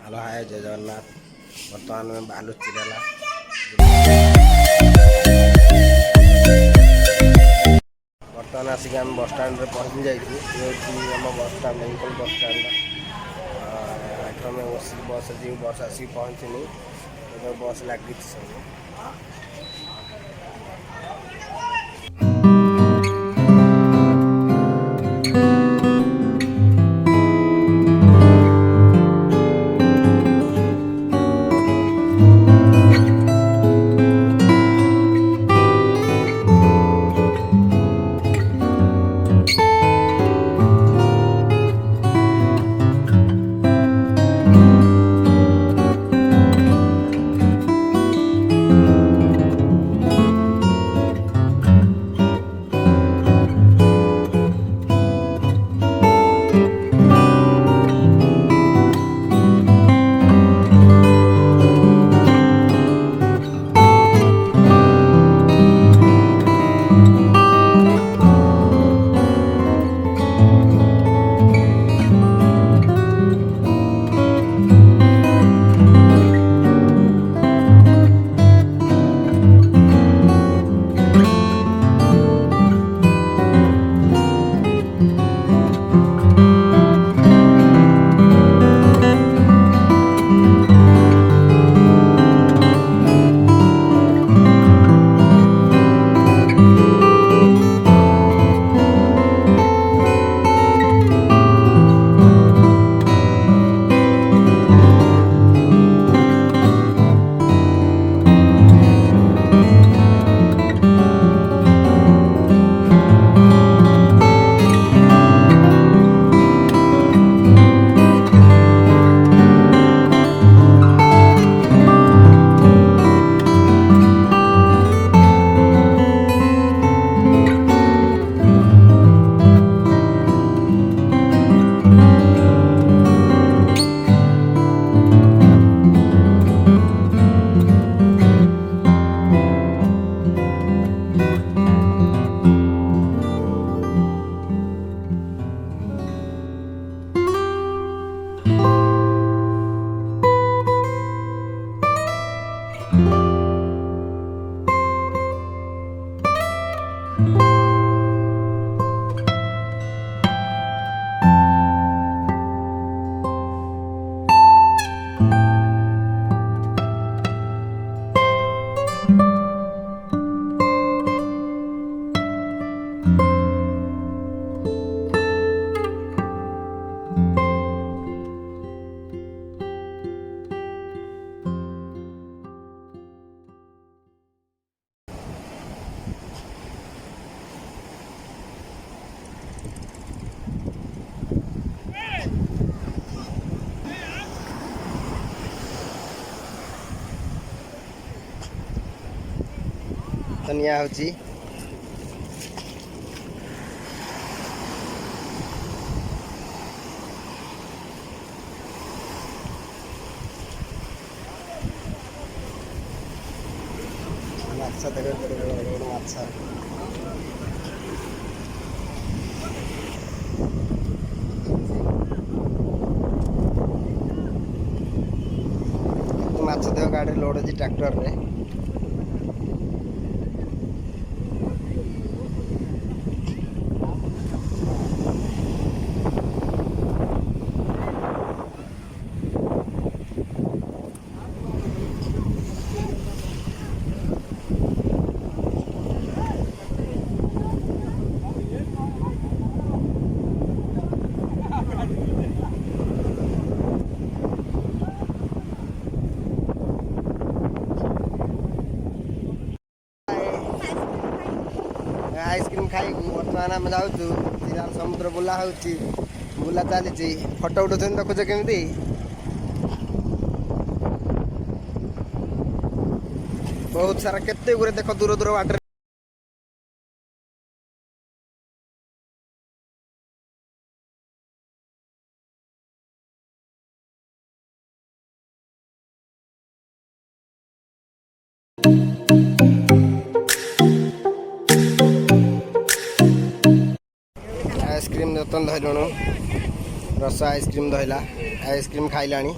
Hello hi जय जगन्नाथ। बर्तमान में बालू चिराला बर्तमान आसिक आम बस स्टाण्ड पहुँची जाइए आम बस स्टाण्ड हिंकल बस स्टाण्ड आम बस बस आसिक पहुँचनी बस लगी सब। तो निया होची माछा देखो माछा माछ देह गाड़ी लोड अच्छी ट्रैक्टर रे आइसक्रीम खाई बर्तमान आम जाऊँ समुद्र बुला बुला चली फटो उठाऊ देखुच केमी बहुत सारा केते गुरे देख दूर दूर बाट आइसक्रीम जतन धरलुणु रस आइसक्रीम धरला आइसक्रीम खाइलानी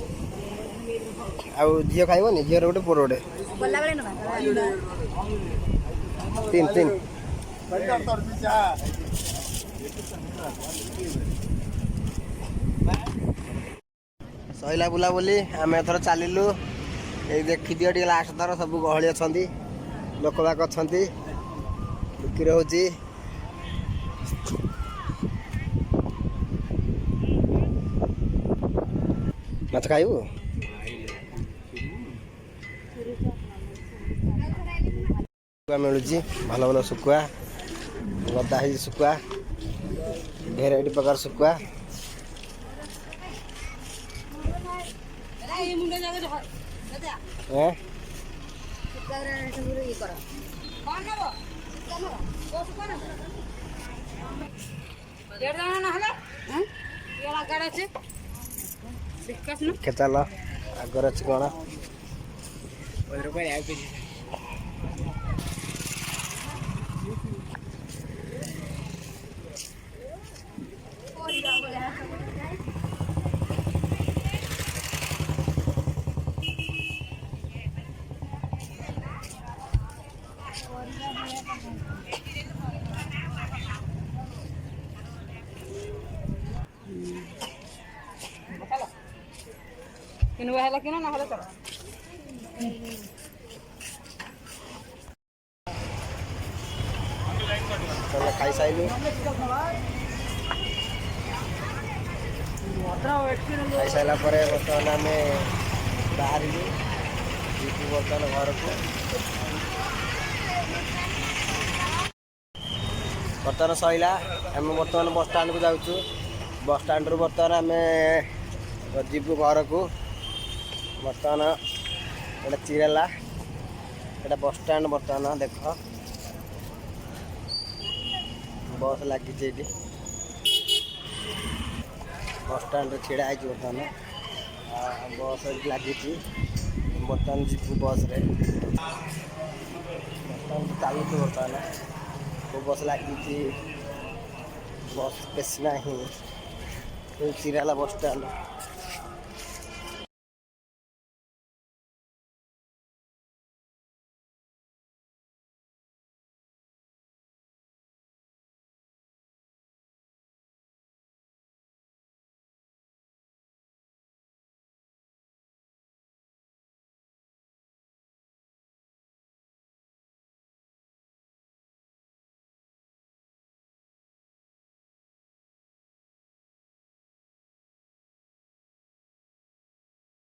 ଆଉ ଝିଅ ଖାଇବନି? ଝିଅର ଗୋଟେ ପୁଅର ଗୋଟେ ତିନି ତିନି ସଇଲା ବୁଲାବୁଲି। ଆମେ ଏଥର ଚାଲିଲୁ। ଏଇ ଦେଖିଦିଅ ଟିକେ ଲାଷ୍ଟ ଥର ସବୁ ଗହଳି ଅଛନ୍ତି, ଲୋକ ବାକ ଅଛନ୍ତି, ବିକ୍ରି ହେଉଛି। ମାଛ ଖାଇବୁ? ଶୁଖୁଆ ମିଳୁଛି, ଭଲ ଭଲ ଶୁଖୁଆ, ଗଦା ହେଇଛି ଶୁଖୁଆ, ଭେରାଇଟି ପ୍ରକାର ଶୁଖୁଆ। ଚାଲ ଆଗରେ ଅଛି କ'ଣ? ଖାଇସାରିଲୁ। ଖାଇସାରିଲା ପରେ ବର୍ତ୍ତମାନ ଆମେ ବାହାରିଲୁ, ଯିବୁ ବର୍ତ୍ତମାନ ଘରକୁ। ବର୍ତ୍ତମାନ ସଇଲା, ଆମେ ବର୍ତ୍ତମାନ ବସଷ୍ଟାଣ୍ଡକୁ ଯାଉଛୁ। ବସଷ୍ଟାଣ୍ଡରୁ ବର୍ତ୍ତମାନ ଆମେ ଯିବୁ ଘରକୁ। ବର୍ତ୍ତମାନ ଏଇଟା ଚିରେଲା, ଏଇଟା ବସଷ୍ଟାଣ୍ଡ। ବର୍ତ୍ତମାନ ଦେଖ ବସ୍ ଲାଗିଛି ଏଇଠି, ବସଷ୍ଟାଣ୍ଡରେ ଛିଡ଼ା ହେଇଛି। ବର୍ତ୍ତମାନ ବସ୍ ଏଇଠି ଲାଗିଛି। ବର୍ତ୍ତମାନ ଯିବୁ ବସ୍ରେ। ବର୍ତ୍ତମାନ ଚାଲୁଛୁ। ବର୍ତ୍ତମାନ କେଉଁ ବସ୍ ଲାଗିଛି, ବସ୍ ବେଶୀ ନାହିଁ। ଚିରେଲା ବସଷ୍ଟାଣ୍ଡ।